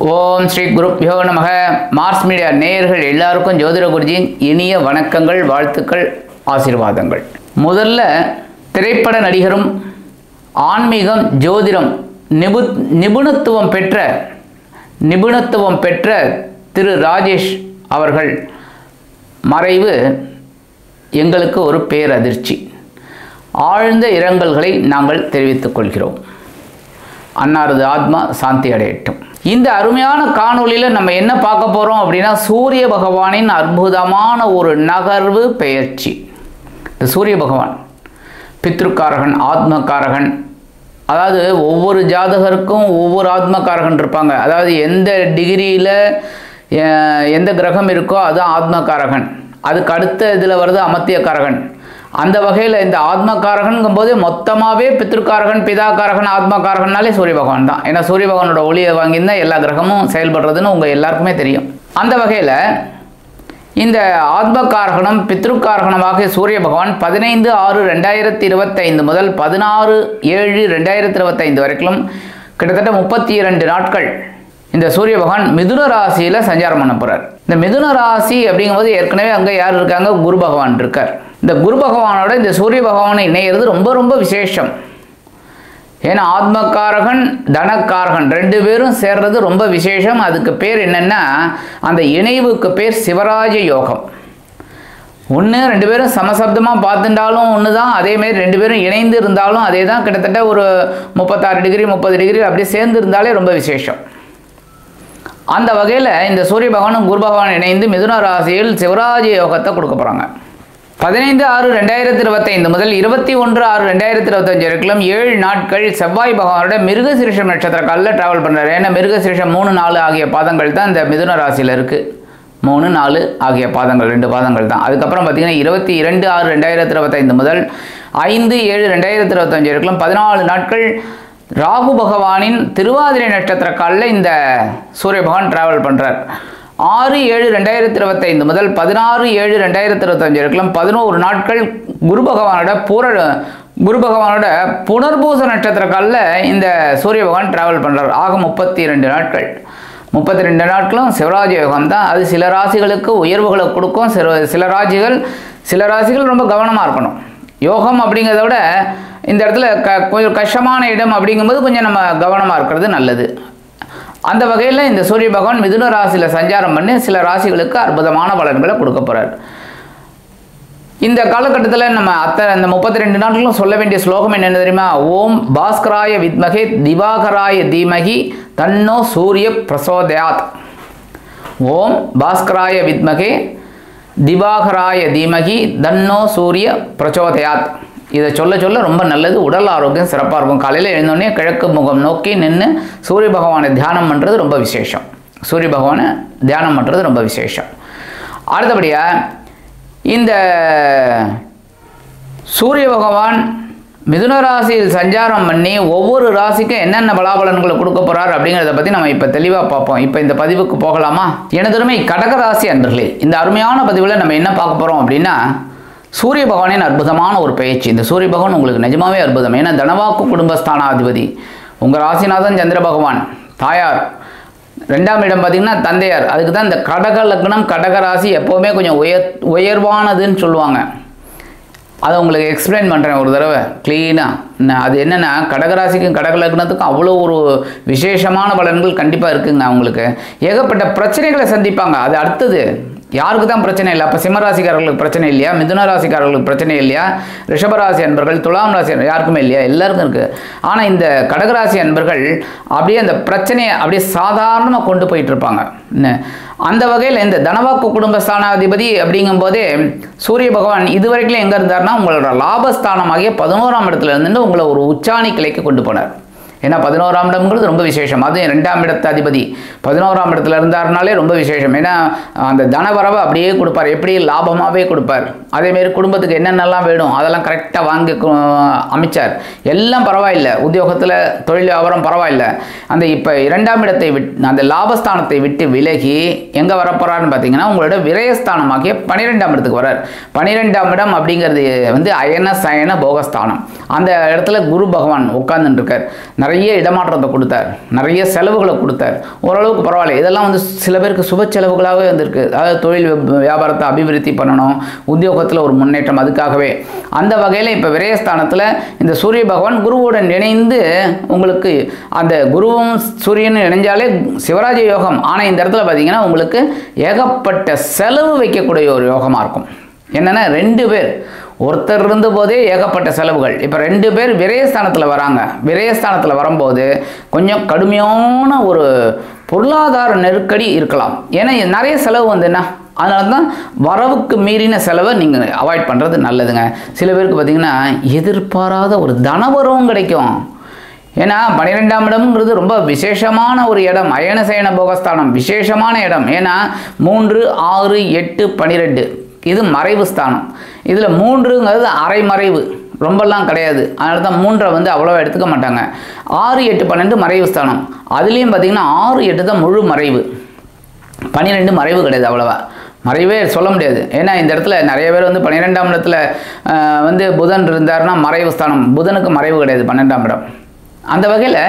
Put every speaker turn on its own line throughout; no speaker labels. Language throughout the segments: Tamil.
ஓம் ஸ்ரீ குருப்யோ நமக. மார்ஸ் மீடியா நேயர்கள் எல்லாருக்கும் ஜோதிட குருஜியின் இனிய வணக்கங்கள், வாழ்த்துக்கள், ஆசீர்வாதங்கள். முதல்ல திரைப்பட நடிகரும் ஆன்மீகம் ஜோதிடம் நிபுணத்துவம் பெற்ற திரு ராஜேஷ் அவர்கள் மறைவு எங்களுக்கு ஒரு பேரதிர்ச்சி. ஆழ்ந்த இரங்கல்களை நாங்கள் தெரிவித்துக் கொள்கிறோம். அன்னாரது ஆத்மா சாந்தி அடையட்டும். இந்த அருமையான காணொளியில் நம்ம என்ன பார்க்க போகிறோம் அப்படின்னா, சூரிய பகவானின் அற்புதமான ஒரு நகர்வு பெயர்ச்சி. இந்த சூரிய பகவான் பித்ருக்காரகன், ஆத்மக்காரகன். அதாவது ஒவ்வொரு ஜாதகருக்கும் ஒவ்வொரு ஆத்மக்காரகன் இருப்பாங்க. அதாவது எந்த டிகிரியில் எந்த கிரகம் இருக்கோ அதுதான் ஆத்மக்காரகன். அதுக்கு அடுத்த இதில் வருது அமத்தியக்காரகன். அந்த வகையில் இந்த ஆத்மக்காரகன்கும் போது மொத்தமாகவே பித்ருக்காரகன், பிதாக்காரகன், ஆத்மக்காரகன்னாலே சூரிய பகவான் தான். ஏன்னா சூரிய பகவானோட ஒளியை வாங்கியிருந்தால் எல்லா கிரகமும் செயல்படுறதுன்னு உங்கள் எல்லாருக்குமே தெரியும். அந்த வகையில் இந்த ஆத்மக்காரகனும் பித்ருக்காரகனமாக சூரிய பகவான் 15/6/2025 முதல் 16/7/2025 வரைக்கும் கிட்டத்தட்ட 32 நாட்கள் இந்த சூரிய பகவான் மிதுன ராசியில் சஞ்சாரம் பண்ண போகிறார். இந்த மிதுன ராசி அப்படிங்கும்போது ஏற்கனவே அங்கே யார் இருக்காங்க? குரு பகவான் இருக்கார். இந்த குரு பகவானோட இந்த சூரிய பகவானை இணையிறது ரொம்ப ரொம்ப விசேஷம். ஏன்னா ஆத்மக்காரகன், தனக்காரகன் ரெண்டு பேரும் சேர்றது ரொம்ப விசேஷம். அதுக்கு பேர் என்னென்னா, அந்த இணைவுக்கு பேர் சிவராஜ யோகம். ஒன்று ரெண்டு பேரும் சமசப்தமாக பார்த்துட்டாலும் ஒன்று தான், அதேமாரி ரெண்டு பேரும் இணைந்து இருந்தாலும் அதே தான். கிட்டத்தட்ட ஒரு 36 டிகிரி 30 டிகிரி அப்படியே சேர்ந்து இருந்தாலே ரொம்ப விசேஷம். அந்த வகையில் இந்த சூரிய பகவானும் குரு பகவான் இணைந்து மிதுன ராசியில் சிவராஜ யோகத்தை கொடுக்க போகிறாங்க. 15/6/2025 முதல் 21/6/2025 வரைக்கும் 7 நாட்கள் செவ்வாய் பகவானோட மிருகசீரிஷம் நட்சத்திர காலில் ட்ராவல் பண்ணுறாரு. ஏன்னா மிருகசீரிஷம் 3, 4 ஆகிய பாதங்கள் தான் இந்த மிதுன ராசியில் இருக்குது. 3, 4 ஆகிய பாதங்கள், 2 பாதங்கள் தான். அதுக்கப்புறம் பார்த்தீங்கன்னா 22/6/2025 முதல் 5/7/2025 வரைக்கும் 14 நாட்கள் ராகு பகவானின் திருவாதிரை நட்சத்திர காலில் இந்த சூரிய பகவான் ட்ராவல் பண்ணுறார். 6/7/2025 முதல் 16/7/2025 வரைக்கும் 11 நாட்கள் குரு பகவானோட புனர்பூச நட்சத்திர காலில் இந்த சூரிய பகவான் ட்ராவல் பண்ணுறார். ஆக 32 நாட்கள். 32 நாட்களும் சிவராஜ யோகம் தான். அது சில ராசிகளுக்கு உயர்வுகளை கொடுக்கும். சில ராசிகள் ரொம்ப கவனமாக இருக்கணும். யோகம் அப்படிங்கிறத விட இந்த இடத்துல கொஞ்சம் கஷ்டமான இடம் அப்படிங்கும்போது கொஞ்சம் நம்ம கவனமாக இருக்கிறது நல்லது. அந்த வகையில் இந்த சூரிய பகவான் மிதுன ராசியில் சஞ்சாரம் பண்ணி சில ராசிகளுக்கு அற்புதமான பலன்களை கொடுக்க போகிறார். இந்த காலகட்டத்தில் நம்ம இந்த 32 நாட்களும் சொல்ல வேண்டிய ஸ்லோகம் என்னென்னு தெரியுமா? ஓம் பாஸ்கராய வித்மகே திவாகராய தீமகி தன்னோ சூரிய பிரசோதயாத். ஓம் பாஸ்கராய வித்மகே திவாகராய தீமகி தன்னோ சூரிய பிரச்சோதயாத். இதை சொல்ல ரொம்ப நல்லது. உடல் ஆரோக்கியம் சிறப்பாக இருக்கும். காலையில் எழுந்தோடனே கிழக்கு முகம் நோக்கி நின்று சூரிய பகவானை தியானம் பண்ணுறது ரொம்ப விசேஷம். அடுத்தபடியாக இந்த சூரிய பகவான் மிதுன ராசியில் சஞ்சாரம் பண்ணி ஒவ்வொரு ராசிக்கும் என்னென்ன பலாபலன்களை கொடுக்க போகிறார் அப்படிங்கிறத பற்றி நம்ம இப்போ தெளிவாக பார்ப்போம். இப்போ இந்த பதிவுக்கு போகலாமா? எனதருமை கடகராசி அன்பர்களே, இந்த அருமையான பதிவில் நம்ம என்ன பார்க்க போகிறோம் அப்படின்னா, சூரிய பகவானின் அற்புதமான ஒரு பயிற்சி. இந்த சூரிய பகவான் உங்களுக்கு நிஜமாவே அற்புதம். ஏன்னா தனவாக்கு குடும்பஸ்தானாதிபதி, உங்கள் ராசிநாதன் சந்திர பகவான், தாயார் 2ஆம் இடம் பார்த்திங்கன்னா தந்தையார். அதுக்கு தான் இந்த கடக லக்னம், கடக ராசி எப்போவுமே கொஞ்சம் உயர்வானதுன்னு சொல்லுவாங்க. அதை உங்களுக்கு எக்ஸ்பிளைன் பண்ணுறேன் ஒரு தடவை க்ளீனாக. அது என்னென்னா, கடகராசிக்கும் கடக லக்னத்துக்கும் அவ்வளோ ஒரு விசேஷமான பலன்கள் கண்டிப்பாக இருக்குங்க. அவங்களுக்கு ஏகப்பட்ட பிரச்சனைகளை சந்திப்பாங்க. அது அடுத்தது யாருக்கு தான் பிரச்சனை இல்லை? அப்போ சிம்மராசிக்காரர்களுக்கு பிரச்சனை இல்லையா? மிதுன ராசிக்காரர்களுக்கு பிரச்சனை இல்லையா? ரிஷபராசி அன்பர்கள், துலாம் ராசி யாருக்குமே இல்லையா? எல்லாருக்கும் இருக்குது. ஆனால் இந்த கடகராசி அன்பர்கள் அப்படியே அந்த பிரச்சனையை அப்படியே சாதாரணமாக கொண்டு போயிட்டு இருப்பாங்க. அந்த வகையில் இந்த தனவாக்கு குடும்பஸ்தானாதிபதி அப்படிங்கும்போதே சூரிய பகவான் இதுவரைக்கும் எங்கே இருந்தார்னா, உங்களோட லாபஸ்தானமாகிய 11ஆம் இடத்துல இருந்துட்டு உங்களை ஒரு உச்சாணி கிளைக்கு கொண்டு போனார். ஏன்னா 11ஆம் இடம்ங்கிறது ரொம்ப விசேஷம். அதுவும் 2ஆம் இடத்து அதிபதி 11ஆம் இடத்துல இருந்தாருனாலே ரொம்ப விசேஷம். ஏன்னா அந்த தனவரவை அப்படியே கொடுப்பார், எப்படி லாபமாகவே கொடுப்பார். அதேமாரி குடும்பத்துக்கு என்னென்னலாம் வேணும் அதெல்லாம் கரெக்டாக வாங்கி அமைச்சார். எல்லாம் பரவாயில்லை, உத்தியோகத்தில் தொழில் வியாபாரம் பரவாயில்லை. அந்த இப்போ 2ஆம் இடத்தை அந்த லாபஸ்தானத்தை விட்டு விலகி எங்கே வரப்போறாருன்னு பார்த்தீங்கன்னா, உங்களோட விரயஸ்தானமாகிய 12ஆம் இடத்துக்கு வரார். 12ஆம் இடம் அப்படிங்கிறது அயன சயன போகஸ்தானம். அந்த இடத்துல குரு பகவான் உட்கார்ந்துட்டு இருக்கார். நிறைய இடமாற்றத்தை கொடுத்தார், நிறைய செலவுகளை கொடுத்தார். ஓரளவுக்கு பரவாயில்ல. இதெல்லாம் வந்து சில பேருக்கு சுப செலவுகளாகவே வந்திருக்கு. அதாவது தொழில் வியாபாரத்தை அபிவிருத்தி பண்ணணும், உத்தியோகத்தில் ஒரு முன்னேற்றம், அதுக்காகவே. அந்த வகையில் இப்போ விரயஸ்தானத்தில் இந்த சூரிய பகவான் குருவுடன் இணைந்து உங்களுக்கு அந்த குருவும் சூரியனும் இணைஞ்சாலே சிவராஜ யோகம். ஆனால் இந்த இடத்துல பார்த்தீங்கன்னா உங்களுக்கு ஏகப்பட்ட செலவு வைக்கக்கூடிய ஒரு யோகமாக இருக்கும். என்னென்னா 2 பேர் ஒருத்தர் இருந்த போதே ஏகப்பட்ட செலவுகள். இப்போ 2 பேர் விரயஸ்தானத்தில் வராங்க. விரயஸ்தானத்தில் வரும்போது கொஞ்சம் கடுமையான ஒரு பொருளாதார நெருக்கடி இருக்கலாம். ஏன்னா நிறைய செலவு வந்து என்ன, அதனால தான் வரவுக்கு மீறின செலவை நீங்கள் அவாய்ட் பண்ணுறது நல்லதுங்க. சில பேருக்கு பார்த்திங்கன்னா எதிர்பாராத ஒரு தனவரவும் கிடைக்கும். ஏன்னா 12ஆம் இடம்ங்கிறது ரொம்ப விசேஷமான ஒரு இடம். அயனசயன போகஸ்தானம் விசேஷமான இடம். ஏன்னா 3, 6, 8, 12 இது மறைவு ஸ்தானம். இதில் 3ங்கிறது அரைமறைவு, ரொம்பலாம் கிடையாது. அதனால தான் 3ஐ வந்து அவ்வளோவா எடுத்துக்க மாட்டாங்க. 6, 8, 12 மறைவு ஸ்தானம். அதுலேயும் பார்த்திங்கன்னா 6, 8 தான் முழு மறைவு. 12 மறைவு கிடையாது, அவ்வளோவா மறைவே சொல்ல முடியாது. ஏன்னா இந்த இடத்துல நிறைய பேர் வந்து 12ஆம் இடத்துல வந்து புதன் இருந்தாருன்னா மறைவு ஸ்தானம். புதனுக்கு மறைவு கிடையாது 12ஆம் இடம். அந்த வகையில்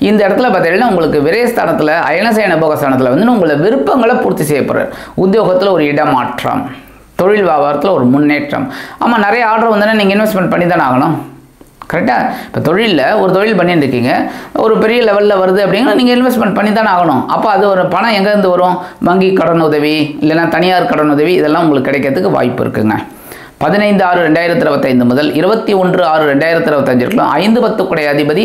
இந்த இடத்துல பார்த்தீங்கன்னா உங்களுக்கு விரயஸ்தானத்தில் அயனசயன போகஸ்தானத்தில் வந்து உங்களை விருப்பங்களை பூர்த்தி செய்யப்படுறார். உத்தியோகத்தில் ஒரு இடமாற்றம், தொழில் வியாபாரத்தில் ஒரு முன்னேற்றம். ஆமாம், நிறைய ஆர்டர் வந்தோன்னா நீங்கள் இன்வெஸ்ட்மெண்ட் பண்ணி தானே ஆகணும். கரெக்டாக? இப்போ தொழிலில் ஒரு தொழில் பண்ணிட்டு இருக்கீங்க, ஒரு பெரிய லெவலில் வருது அப்படின்னா நீங்கள் இன்வெஸ்ட்மெண்ட் பண்ணி தானே ஆகணும். அப்போ அது ஒரு பணம் எங்கேருந்து வரும்? வங்கி கடன் உதவி, இல்லைன்னா தனியார் கடன் உதவி, இதெல்லாம் உங்களுக்கு கிடைக்கிறதுக்கு வாய்ப்பு இருக்குங்க. 15/6/2025 முதல் 21/6/2025 இருக்கலாம். 5/10 குடை அதிபதி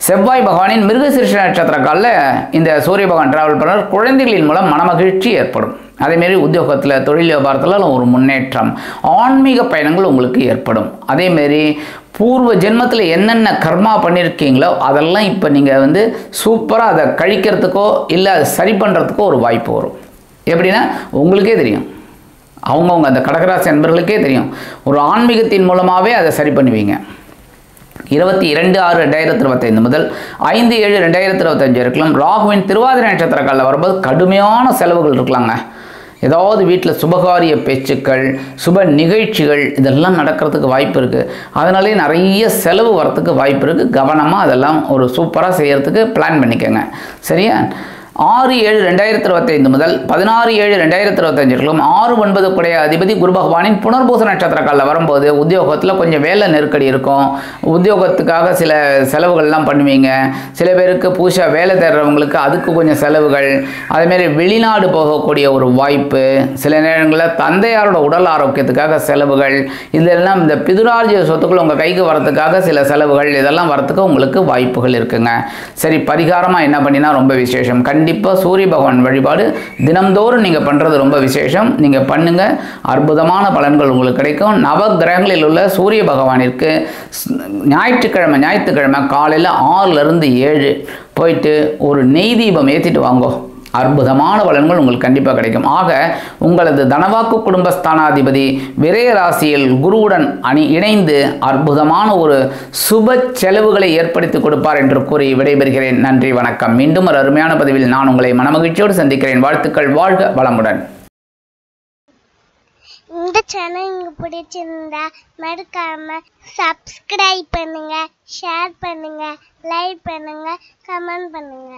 செவ்வாய் பகவானின் மிருகசீரிஷ நட்சத்திர காலில் இந்த சூரிய பகவான் டிராவல் பண்ணுற குழந்தைகளின் மூலம் மனமகிழ்ச்சி ஏற்படும். அதேமாரி உத்தியோகத்தில் தொழில் வியாபாரத்தில் ஒரு முன்னேற்றம், ஆன்மீக பயணங்கள் உங்களுக்கு ஏற்படும். அதேமாரி பூர்வ ஜென்மத்தில் என்னென்ன கர்மா பண்ணியிருக்கீங்களோ அதெல்லாம் இப்போ நீங்கள் வந்து சூப்பராக அதை கழிக்கிறதுக்கோ இல்லை அதை சரி பண்ணுறதுக்கோ ஒரு வாய்ப்பு வரும். எப்படின்னா உங்களுக்கே தெரியும், அவங்கவுங்க அந்த கடகராசி நண்பர்களுக்கே தெரியும். ஒரு ஆன்மீகத்தின் மூலமாகவே அதை சரி பண்ணுவீங்க. 22/6/2025 முதல் 5/7/2025 இருக்கலாம். ராகுவின் திருவாதிரை நட்சத்திர காலில் வரும்போது கடுமையான செலவுகள் இருக்கலாங்க. ஏதாவது வீட்டில் சுபகாரிய பேச்சுக்கள், சுப நிகழ்ச்சிகள் இதெல்லாம் நடக்கிறதுக்கு வாய்ப்பு இருக்குது. அதனாலே நிறைய செலவு வரத்துக்கு வாய்ப்பு இருக்குது. கவனமாக அதெல்லாம் ஒரு சூப்பராக செய்கிறதுக்கு பிளான் பண்ணிக்கோங்க. சரியா? 6/7/2025 முதல் 16/7/2025 இருக்கலாம். 6/9 குடைய அதிபதி குரு பகவானின் புனர்பூச நட்சத்திர காலில் வரும்போது உத்தியோகத்தில் கொஞ்சம் வேலை நெருக்கடி இருக்கும். உத்தியோகத்துக்காக சில செலவுகள்லாம் பண்ணுவீங்க. சில பேருக்கு பூஷா வேலை தேடுறவங்களுக்கு அதுக்கு கொஞ்சம் செலவுகள். அதேமாரி வெளிநாடு போகக்கூடிய ஒரு வாய்ப்பு, சில நேரங்களில் தந்தையாரோட உடல் ஆரோக்கியத்துக்காக செலவுகள், இதெல்லாம் இந்த பிதுரார்ஜித சொத்துக்கள் உங்கள் கைக்கு வரத்துக்காக சில செலவுகள், இதெல்லாம் வரத்துக்கு உங்களுக்கு வாய்ப்புகள் இருக்குங்க. சரி, பரிகாரமாக என்ன பண்ணினா ரொம்ப விசேஷம். கண்டிப்பாக சூரிய பகவான் வழிபாடு தினம்தோறும் நீங்கள் பண்ணுறது ரொம்ப விசேஷம். நீங்கள் பண்ணுங்கள், அற்புதமான பலன்கள் உங்களுக்கு கிடைக்கும். நவ கிரகங்களில் உள்ள சூரிய பகவானிற்கு ஞாயிற்றுக்கிழமை காலையில் 6லேருந்து 7 போயிட்டு ஒரு நெய் தீபம் ஏற்றிட்டு வாங்கோ. அற்புதமான பலன்கள் உங்களுக்கு கண்டிப்பாக கிடைக்கும். ஆக உங்களது தனவாக்கு குடும்பஸ்தானாதிபதி விரய ராசியில் குருவுடன் இணைந்து அற்புதமான ஒரு சுப செலவுகளை ஏற்படுத்தி கொடுப்பார் என்று கூறி விடைபெறுகிறேன். நன்றி, வணக்கம். மீண்டும் ஒரு அருமையான பதிவில் நான் உங்களை மனமகிழ்ச்சியோடு சந்திக்கிறேன். வாழ்த்துக்கள். வாழ்க வளமுடன்.
இந்த சேனல் உங்களுக்கு பிடிச்சிருந்தா மறக்காம சப்ஸ்கிரைப் பண்ணுங்க, ஷேர் பண்ணுங்க, லைக் பண்ணுங்க, கமெண்ட் பண்ணுங்க.